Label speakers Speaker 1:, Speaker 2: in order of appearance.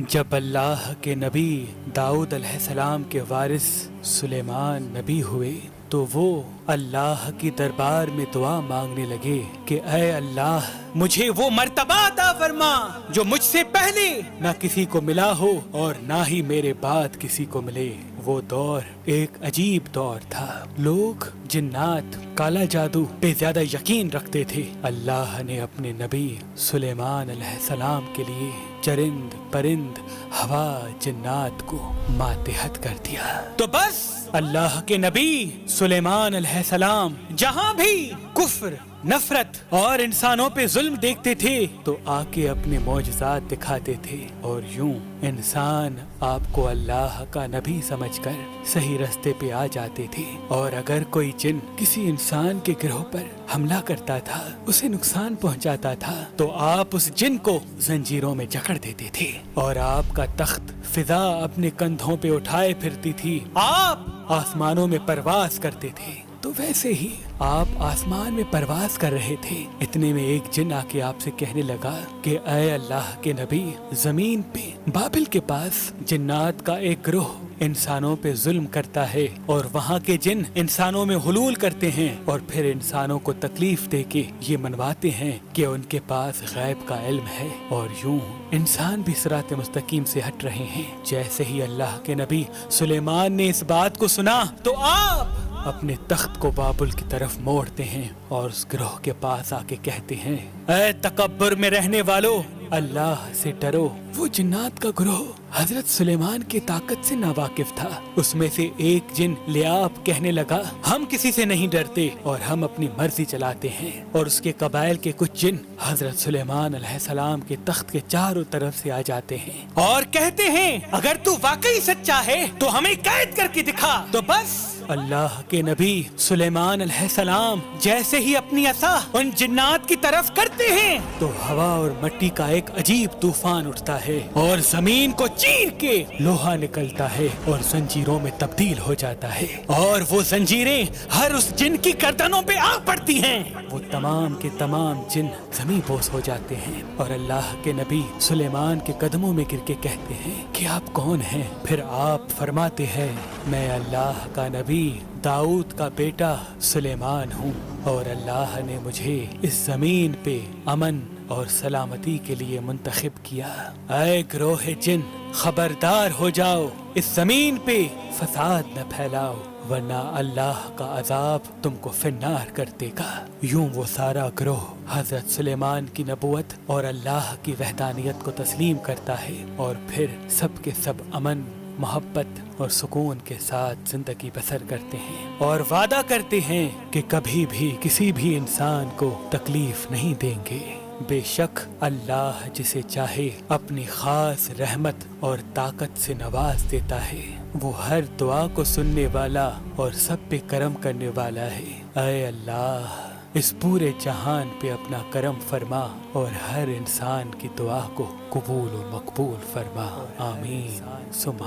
Speaker 1: جب اللہ کے نبی داؤد علیہ السلام کے وارث سلیمان نبی ہوئے تو وہ اللہ کی دربار میں دعا مانگنے لگے کہ اے اللہ مجھے وہ مرتبہ عطا فرما جو مجھ سے پہلے نہ کسی کو ملا ہو اور نہ ہی میرے بعد کسی کو ملے۔ وہ دور ایک عجیب دور تھا، لوگ جنات کالا جادو پہ زیادہ یقین رکھتے تھے۔ اللہ نے اپنے نبی سلیمان علیہ السلام کے لیے چرند پرند ہوا جنات کو ماتحت کر دیا۔ تو بس اللہ کے نبی سلیمان علیہ السلام جہاں بھی کفر نفرت اور انسانوں پہ ظلم دیکھتے تھے تو آ کے اپنے معجزات دکھاتے تھے، اور یوں انسان آپ کو اللہ کا نبی سمجھ کر صحیح راستے پہ آ جاتے تھے۔ اور اگر کوئی جن کسی انسان کے گروہ پر حملہ کرتا تھا، اسے نقصان پہنچاتا تھا، تو آپ اس جن کو زنجیروں میں جکڑ دیتے تھے، اور آپ کا تخت فضا اپنے کندھوں پہ اٹھائے پھرتی تھی، آپ آسمانوں میں پرواز کرتے تھے۔ تو ویسے ہی آپ آسمان میں پرواز کر رہے تھے، اتنے میں ایک جن آ کے آپ سے کہنے لگا کہ اے اللہ کے نبی، زمین پہ بابل کے پاس جنات کا ایک گروہ انسانوں پہ ظلم کرتا ہے، اور وہاں کے جن انسانوں میں حلول کرتے ہیں اور پھر انسانوں کو تکلیف دے کے یہ منواتے ہیں کہ ان کے پاس غیب کا علم ہے، اور یوں انسان بھی صراط مستقیم سے ہٹ رہے ہیں۔ جیسے ہی اللہ کے نبی سلیمان نے اس بات کو سنا تو آپ اپنے تخت کو بابل کی طرف موڑتے ہیں اور اس گروہ کے پاس آ کے کہتے ہیں، اے تکبر میں رہنے والو، اللہ سے ڈرو۔ وہ جنات کا گروہ حضرت سلیمان کی طاقت سے ناواقف تھا۔ اس میں سے ایک جن لیاب کہنے لگا، ہم کسی سے نہیں ڈرتے اور ہم اپنی مرضی چلاتے ہیں۔ اور اس کے قبائل کے کچھ جن حضرت سلیمان علیہ السلام کے تخت کے چاروں طرف سے آ جاتے ہیں اور کہتے ہیں، اگر تو واقعی سچا ہے تو ہمیں قید کر کے دکھا۔ تو بس اللہ کے نبی سلیمان علیہ السلام جیسے ہی اپنی عصا ان جنات کی طرف کرتے ہیں تو ہوا اور مٹی کا ایک عجیب طوفان اٹھتا ہے اور زمین کو چیر کے لوہا نکلتا ہے اور زنجیروں میں تبدیل ہو جاتا ہے، اور وہ زنجیریں ہر اس جن کی گردنوں پہ آ پڑتی ہیں۔ وہ تمام کے تمام جن زمین بوس ہو جاتے ہیں، اور اللہ کے نبی سلیمان کے قدموں میں گر کے کہتے ہیں کہ آپ کون ہیں؟ پھر آپ فرماتے ہیں، میں اللہ کا نبی داؤد کا بیٹا سلیمان ہوں، اور اللہ نے مجھے اس زمین پہ امن اور سلامتی کے لیے منتخب کیا۔ اے گروہ جن، خبردار ہو جاؤ، اس زمین پہ فساد نہ پھیلاؤ، ورنہ اللہ کا عذاب تم کو فنار کر دے گا۔ یوں وہ سارا گروہ حضرت سلیمان کی نبوت اور اللہ کی وحدانیت کو تسلیم کرتا ہے، اور پھر سب کے سب امن محبت اور سکون کے ساتھ زندگی بسر کرتے ہیں، اور وعدہ کرتے ہیں کہ کبھی بھی کسی بھی انسان کو تکلیف نہیں دیں گے۔ بے شک اللہ جسے چاہے اپنی خاص رحمت اور طاقت سے نواز دیتا ہے، وہ ہر دعا کو سننے والا اور سب پہ کرم کرنے والا ہے۔ اے اللہ، اس پورے جہان پہ اپنا کرم فرما اور ہر انسان کی دعا کو قبول و مقبول فرما، آمین ثم